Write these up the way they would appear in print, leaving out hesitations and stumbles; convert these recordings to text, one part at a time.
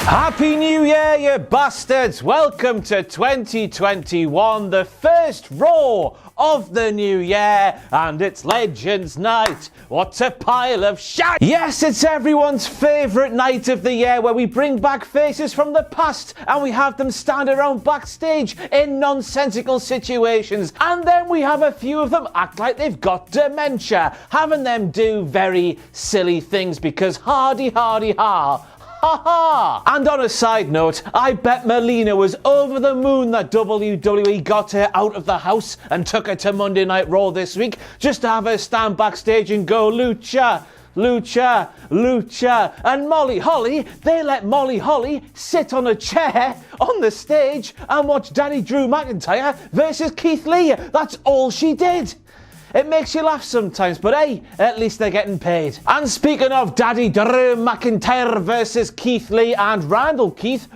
Happy New Year, you bastards! Welcome to 2021, the first Raw of the new year, and it's Legends Night. What a pile of shit! Yes, it's everyone's favourite night of the year where we bring back faces from the past and we have them stand around backstage in nonsensical situations, and then we have a few of them act like they've got dementia, having them do very silly things because hardy ha. Ha ha! And on a side note, I bet Melina was over the moon that WWE got her out of the house and took her to Monday Night Raw this week just to have her stand backstage and go Lucha. Lucha, Lucha, and Molly Holly, they let Molly Holly sit on a chair on the stage and watch Daddy Drew McIntyre versus Keith Lee. That's all she did. It makes you laugh sometimes, but hey, at least they're getting paid. And speaking of Daddy Drew McIntyre versus Keith Lee and Randall Keith,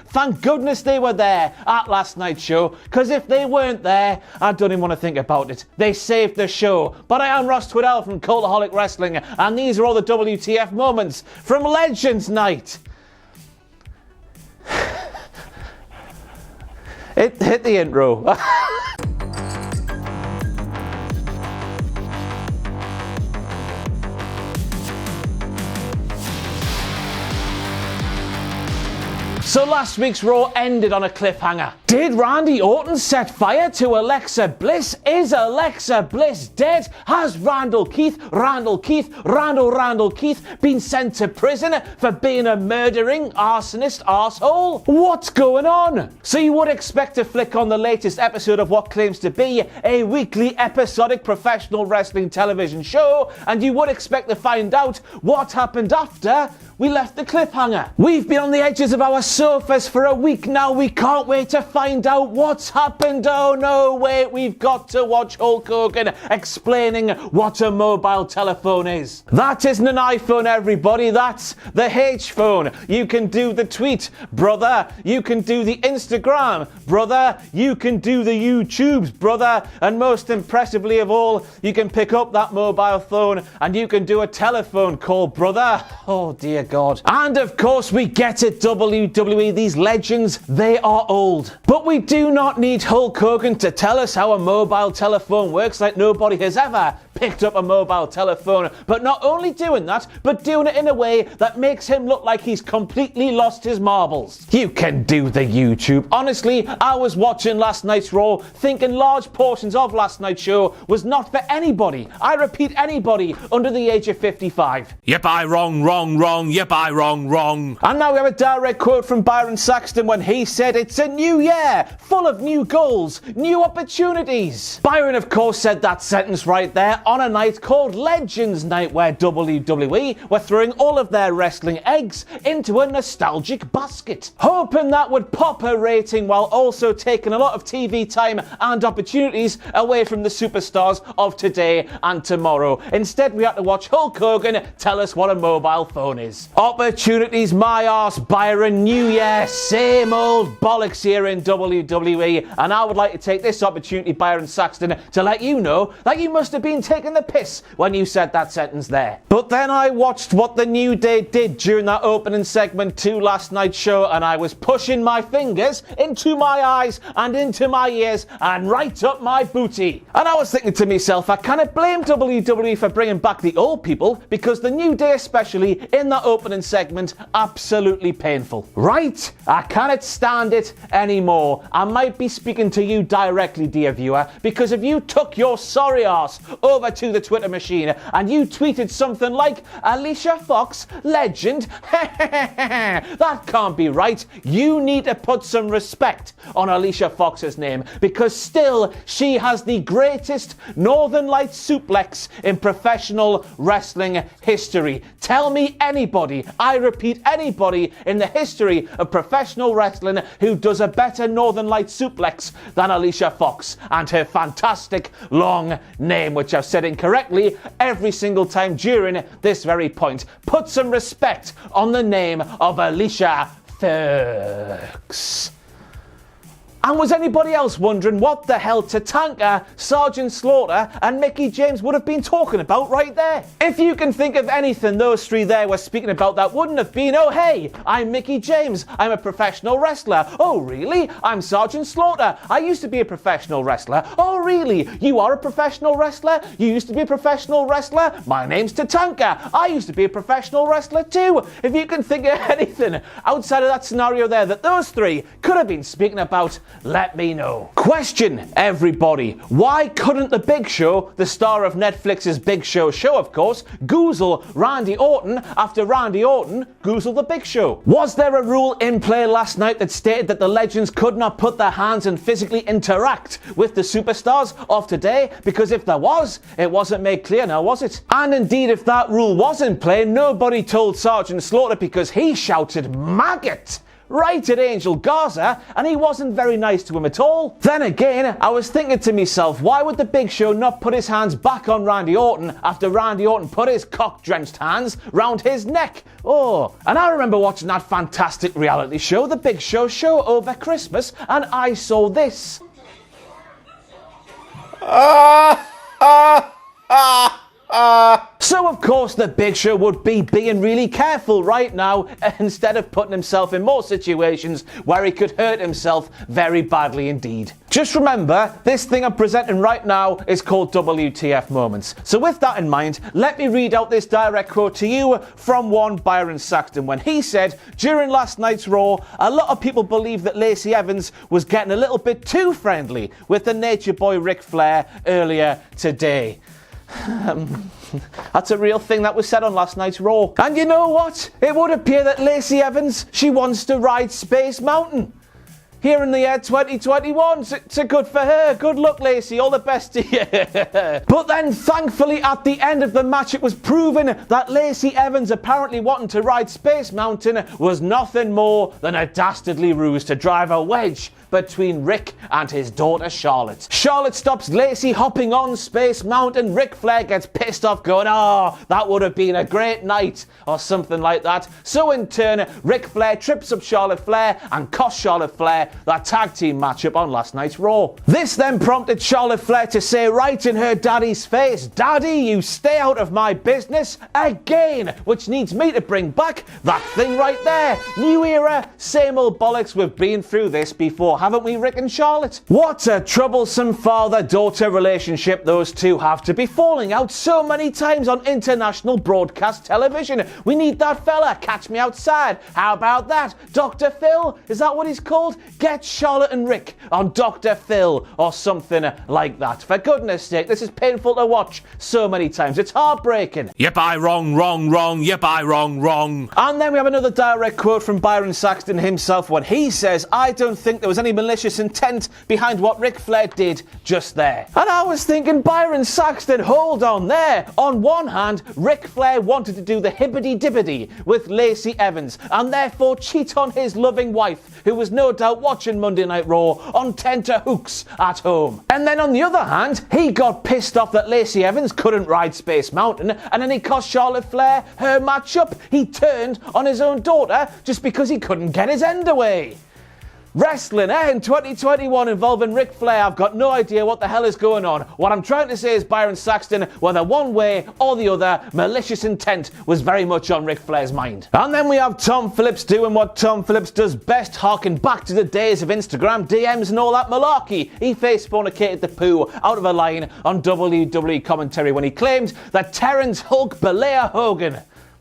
thank goodness they were there at last night's show, because if they weren't there, I don't even want to think about it. They saved the show. But I am Ross Twiddell from Cultaholic Wrestling, and these are all the WTF moments from Legends Night. Hit the intro. So last week's Raw ended on a cliffhanger. Did Randy Orton set fire to Alexa Bliss? Is Alexa Bliss dead? Has Randall Keith been sent to prison for being a murdering arsonist arsehole? What's going on? So you would expect to flick on the latest episode of what claims to be a weekly episodic professional wrestling television show, and you would expect to find out what happened after we left the cliffhanger. We've been on the edges of our sofas for a week now. We can't wait to find out what's happened. Oh no, wait, we've got to watch Hulk Hogan explaining what a mobile telephone is. That isn't an iPhone, everybody. That's the H phone. You can do the tweet, brother. You can do the Instagram, brother. You can do the YouTubes, brother. And most impressively of all, you can pick up that mobile phone and you can do a telephone call, brother. Oh dear God. And of course we get it, WWE, these legends, they are old. But we do not need Hulk Hogan to tell us how a mobile telephone works, like nobody has ever picked up a mobile telephone. But not only doing that, but doing it in a way that makes him look like he's completely lost his marbles. You can do the YouTube. Honestly, I was watching last night's Raw thinking large portions of last night's show was not for anybody. I repeat, anybody under the age of 55. Yep, I wrong. Yep, I wrong. And now we have a direct quote from Byron Saxton when he said it's a new year, full of new goals, new opportunities. Byron, of course, said that sentence right there on a night called Legends Night, where WWE were throwing all of their wrestling eggs into a nostalgic basket, hoping that would pop a rating while also taking a lot of TV time and opportunities away from the superstars of today and tomorrow. Instead, we had to watch Hulk Hogan tell us what a mobile phone is. Opportunities, my arse, Byron. New year, same old bollocks here in WWE. And I would like to take this opportunity, Byron Saxton, to let you know that you must have been taking the piss when you said that sentence there. But then I watched what the New Day did during that opening segment to last night's show, and I was pushing my fingers into my eyes and into my ears and right up my booty. And I was thinking to myself, I cannot blame WWE for bringing back the old people, because the New Day, especially in that opening segment, absolutely painful. Right? I cannot stand it anymore. I might be speaking to you directly, dear viewer, because if you took your sorry ass over to the Twitter machine and you tweeted something like, Alicia Fox, legend, that can't be right. You need to put some respect on Alicia Fox's name, because still she has the greatest Northern Lights suplex in professional wrestling history. Tell me anybody, I repeat anybody, in the history of professional wrestling who does a better Northern Lights suplex than Alicia Fox and her fantastic long name, which I've said incorrectly every single time during this very point. Put some respect on the name of Alicia Fox. And was anybody else wondering what the hell Tatanka, Sergeant Slaughter and Mickie James would have been talking about right there? If you can think of anything those three there were speaking about that wouldn't have been, oh hey, I'm Mickie James, I'm a professional wrestler. Oh really? I'm Sergeant Slaughter. I used to be a professional wrestler. Oh really? You are a professional wrestler? You used to be a professional wrestler? My name's Tatanka. I used to be a professional wrestler too. If you can think of anything outside of that scenario there that those three could have been speaking about, let me know. Question, everybody. Why couldn't the Big Show, the star of Netflix's Big Show show of course, goozle Randy Orton after Randy Orton goozled the Big Show? Was there a rule in play last night that stated that the legends could not put their hands and physically interact with the superstars of today? Because if there was, it wasn't made clear now, was it? And indeed, if that rule was in play, nobody told Sergeant Slaughter because he shouted maggot right at Angel Garza, and he wasn't very nice to him at all. Then again, I was thinking to myself, why would the Big Show not put his hands back on Randy Orton after Randy Orton put his cock-drenched hands round his neck? Oh, and I remember watching that fantastic reality show, The Big Show Show, over Christmas, and I saw this. So of course the Big Show would be being really careful right now instead of putting himself in more situations where he could hurt himself very badly indeed. Just remember, this thing I'm presenting right now is called WTF Moments. So with that in mind, let me read out this direct quote to you from one Byron Saxton when he said, during last night's Raw, a lot of people believe that Lacey Evans was getting a little bit too friendly with the Nature Boy Ric Flair earlier today. That's a real thing that was said on last night's Raw. And you know what? It would appear that Lacey Evans, she wants to ride Space Mountain here in the year 2021. So good for her. Good luck, Lacey. All the best to you. But then, thankfully, at the end of the match, it was proven that Lacey Evans apparently wanting to ride Space Mountain was nothing more than a dastardly ruse to drive a wedge between Rick and his daughter Charlotte. Charlotte stops Lacey hopping on Space Mountain. Ric Flair gets pissed off going, oh, that would have been a great night, or something like that. So in turn, Ric Flair trips up Charlotte Flair and costs Charlotte Flair that tag team matchup on last night's Raw. This then prompted Charlotte Flair to say right in her daddy's face, Daddy, you stay out of my business again, which needs me to bring back that thing right there. New era, same old bollocks, we've been through this before, haven't we, Rick and Charlotte? What a troublesome father-daughter relationship those two have, to be falling out so many times on international broadcast television. We need that fella, Catch Me Outside. How about that? Dr. Phil? Is that what he's called? Get Charlotte and Rick on Dr. Phil or something like that. For goodness sake, this is painful to watch so many times. It's heartbreaking. Yep, I wrong. Yep, I wrong. And then we have another direct quote from Byron Saxton himself when he says, I don't think there was any malicious intent behind what Ric Flair did just there. And I was thinking, Byron Saxton, hold on there. On one hand, Ric Flair wanted to do the hibbity-dibbity with Lacey Evans and therefore cheat on his loving wife, who was no doubt watching Monday Night Raw on tenterhooks at home. And then on the other hand, he got pissed off that Lacey Evans couldn't ride Space Mountain, and then he cost Charlotte Flair her matchup. He turned on his own daughter just because he couldn't get his end away. Wrestling, in 2021 involving Ric Flair, I've got no idea what the hell is going on. What I'm trying to say is, Byron Saxton, whether one way or the other, malicious intent was very much on Ric Flair's mind. And then we have Tom Phillips doing what Tom Phillips does best, harking back to the days of Instagram DMs and all that malarkey. He face fornicated the poo out of a line on WWE commentary when he claimed that Terrence Hulk Belair Hogan,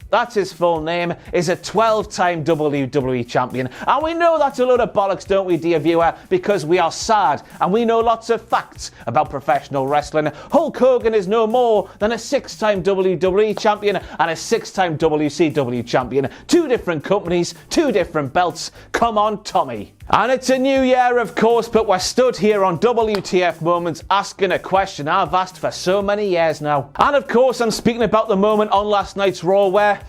that's his full name, is a 12-time WWE champion. And we know that's a load of bollocks, don't we, dear viewer? Because we are sad and we know lots of facts about professional wrestling. Hulk Hogan is no more than a 6-time WWE champion and a 6-time WCW champion. 2 different companies, 2 different belts. Come on, Tommy. And it's a new year, of course, but we're stood here on WTF Moments asking a question I've asked for so many years now. And of course, I'm speaking about the moment on last night's Raw where,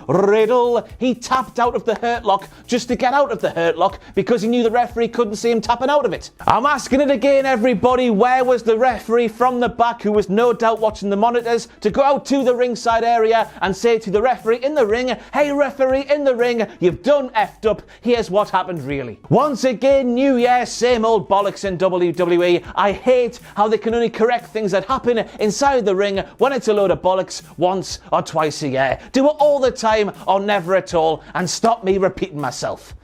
Riddle. He tapped out of the Hurt Lock just to get out of the Hurt Lock because he knew the referee couldn't see him tapping out of it. I'm asking it again, everybody. Where was the referee from the back, who was no doubt watching the monitors, to go out to the ringside area and say to the referee in the ring, hey referee in the ring, you've done effed up. Here's what happened really. Once again, new year, same old bollocks in WWE. I hate how they can only correct things that happen inside the ring when it's a load of bollocks once or twice a year. Do it all the time or never at all, and stop me repeating myself.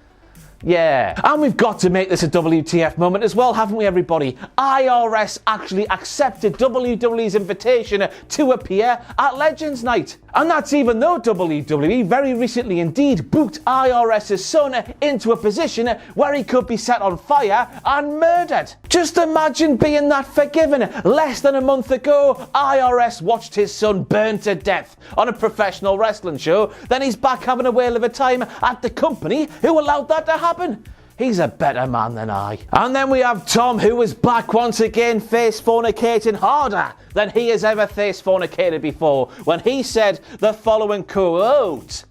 Yeah, and we've got to make this a WTF moment as well, haven't we, everybody? IRS actually accepted WWE's invitation to appear at Legends Night. And that's even though WWE very recently indeed booked IRS's son into a position where he could be set on fire and murdered. Just imagine being that forgiven. Less than a month ago, IRS watched his son burn to death on a professional wrestling show. Then he's back having a whale of a time at the company who allowed that to happen. He's a better man than I. And then we have Tom, who is back once again, face fornicating harder than he has ever face fornicated before, when he said the following quote.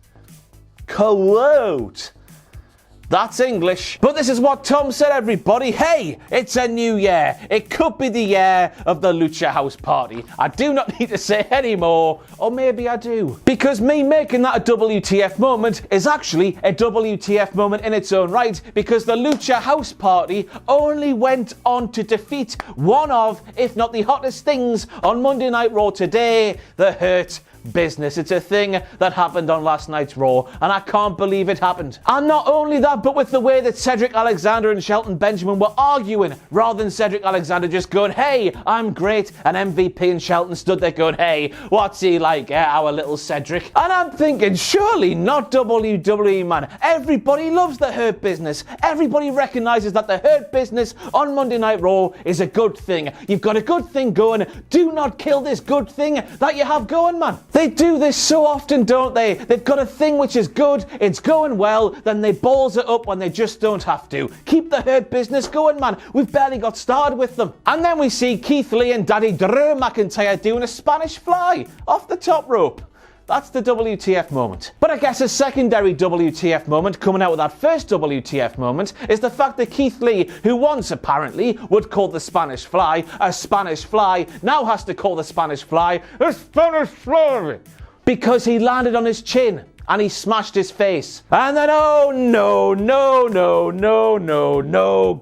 That's English. But this is what Tom said, everybody. Hey, it's a new year. It could be the year of the Lucha House Party. I do not need to say any more, or maybe I do. Because me making that a WTF moment is actually a WTF moment in its own right, because the Lucha House Party only went on to defeat one of, if not the hottest things on Monday Night Raw today, the Hurt Business. It's a thing that happened on last night's Raw, and I can't believe it happened. And not only that, but with the way that Cedric Alexander and Shelton Benjamin were arguing, rather than Cedric Alexander just going, hey, I'm great, and MVP and Shelton stood there going, hey, what's he like, our little Cedric? And I'm thinking, surely not WWE, man. Everybody loves the Hurt Business. Everybody recognises that the Hurt Business on Monday Night Raw is a good thing. You've got a good thing going. Do not kill this good thing that you have going, man. They do this so often, don't they? They've got a thing which is good, it's going well, then they balls it up when they just don't have to. Keep the Hurt Business going, man. We've barely got started with them. And then we see Keith Lee and Daddy Drew McIntyre doing a Spanish fly off the top rope. That's the WTF moment. But I guess a secondary WTF moment coming out of that first WTF moment is the fact that Keith Lee, who once apparently would call the Spanish fly a Spanish fly, now has to call the Spanish fly a Spanish fly because he landed on his chin and he smashed his face. And then, oh no,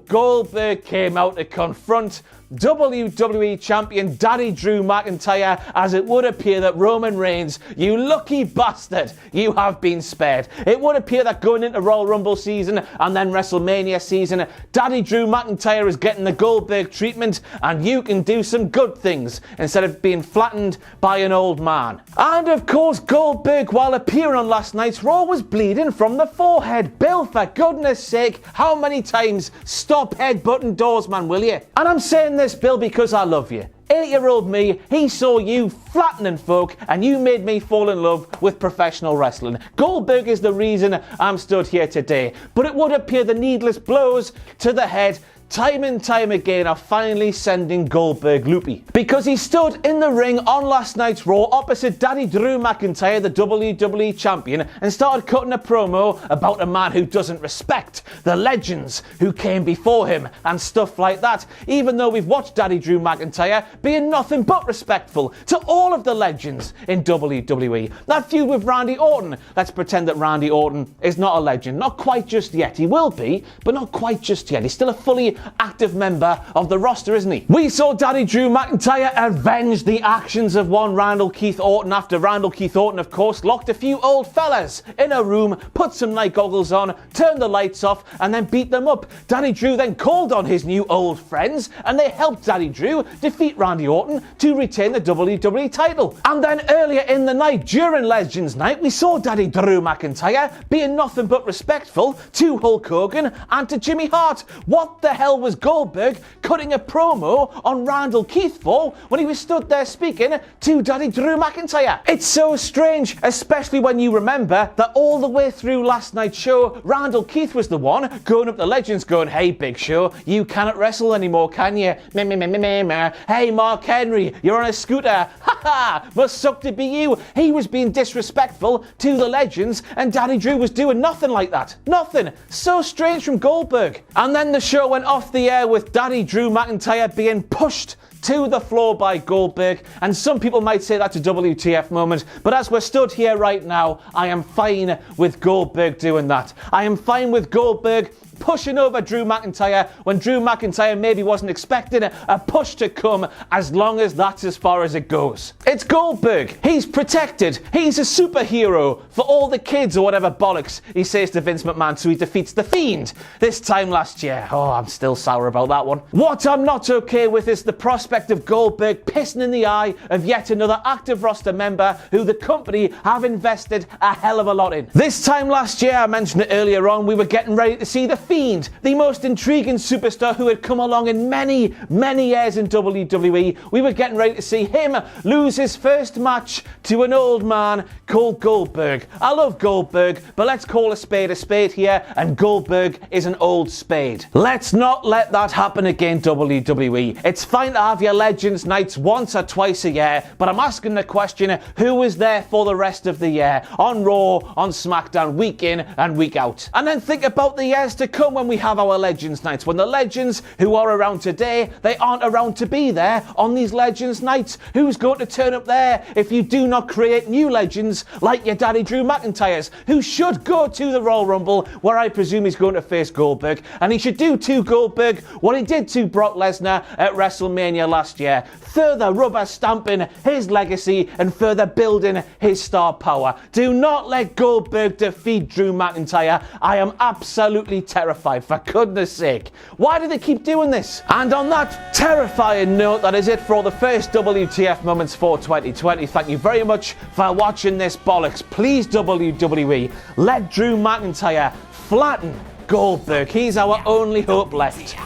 Goldberg came out to confront WWE Champion Daddy Drew McIntyre, as it would appear that Roman Reigns, you lucky bastard, you have been spared. It would appear that going into Royal Rumble season and then WrestleMania season, Daddy Drew McIntyre is getting the Goldberg treatment, and you can do some good things instead of being flattened by an old man. And of course, Goldberg, while appearing on last night's Raw, was bleeding from the forehead. Bill, for goodness sake, how many times? Stop headbutting doors, man, will you? And I'm saying this, Bill, because I love you. 8-year-old me, he saw you flattening folk, and you made me fall in love with professional wrestling. Goldberg is the reason I'm stood here today. But it would appear the needless blows to the head time and time again are finally sending Goldberg loopy. Because he stood in the ring on last night's Raw opposite Daddy Drew McIntyre, the WWE Champion, and started cutting a promo about a man who doesn't respect the legends who came before him and stuff like that, even though we've watched Daddy Drew McIntyre being nothing but respectful to all of the legends in WWE. That feud with Randy Orton, let's pretend that Randy Orton is not a legend. Not quite just yet. He will be, but not quite just yet. He's still a fully active member of the roster, isn't he? We saw Daddy Drew McIntyre avenge the actions of one Randall Keith Orton after Randall Keith Orton, of course, locked a few old fellas in a room, put some night goggles on, turned the lights off, and then beat them up. Daddy Drew then called on his new old friends, and they helped Daddy Drew defeat Randy Orton to retain the WWE title. And then earlier in the night, during Legends Night, we saw Daddy Drew McIntyre being nothing but respectful to Hulk Hogan and to Jimmy Hart. What the hell hell was Goldberg cutting a promo on Randall Keith for when he was stood there speaking to Daddy Drew McIntyre? It's so strange, especially when you remember that all the way through last night's show, Randall Keith was the one going up the legends going, hey, Big Show, you cannot wrestle anymore, can you? Hey, Mark Henry, you're on a scooter. Ha ha, must suck to be you. He was being disrespectful to the legends and Daddy Drew was doing nothing like that. Nothing. So strange from Goldberg. And then the show went off the air with Daddy Drew McIntyre being pushed to the floor by Goldberg, and some people might say that's a WTF moment, but as we're stood here right now, I am fine with Goldberg doing that. I am fine with Goldberg pushing over Drew McIntyre when Drew McIntyre maybe wasn't expecting a push to come, as long as that's as far as it goes. It's Goldberg. He's protected. He's a superhero for all the kids or whatever bollocks he says to Vince McMahon, so he defeats The Fiend this time last year. Oh, I'm still sour about that one. What I'm not okay with is the prospect of Goldberg pissing in the eye of yet another active roster member who the company have invested a hell of a lot in. This time last year, I mentioned it earlier on, we were getting ready to see The Fiend, the most intriguing superstar who had come along in many, many years in WWE. We were getting ready to see him lose his first match to an old man called Goldberg. I love Goldberg, but let's call a spade here, and Goldberg is an old spade. Let's not let that happen again, WWE. It's fine to have your Legends nights once or twice a year, but I'm asking the question, who was there for the rest of the year? On Raw, on SmackDown, week in and week out. And then think about the years to come when we have our Legends nights, when the legends who are around today, they aren't around to be there on these Legends nights. Who's going to turn up there if you do not create new legends like your Daddy Drew McIntyre's, who should go to the Royal Rumble, where I presume he's going to face Goldberg, and he should do to Goldberg what he did to Brock Lesnar at WrestleMania last year, further rubber stamping his legacy and further building his star power. Do not let Goldberg defeat Drew McIntyre. I am absolutely terrified, for goodness sake. Why do they keep doing this? And on that terrifying note, that is it for the first WTF Moments for 2020. Thank you very much for watching this bollocks. Please, WWE, let Drew McIntyre flatten Goldberg. He's our only hope left.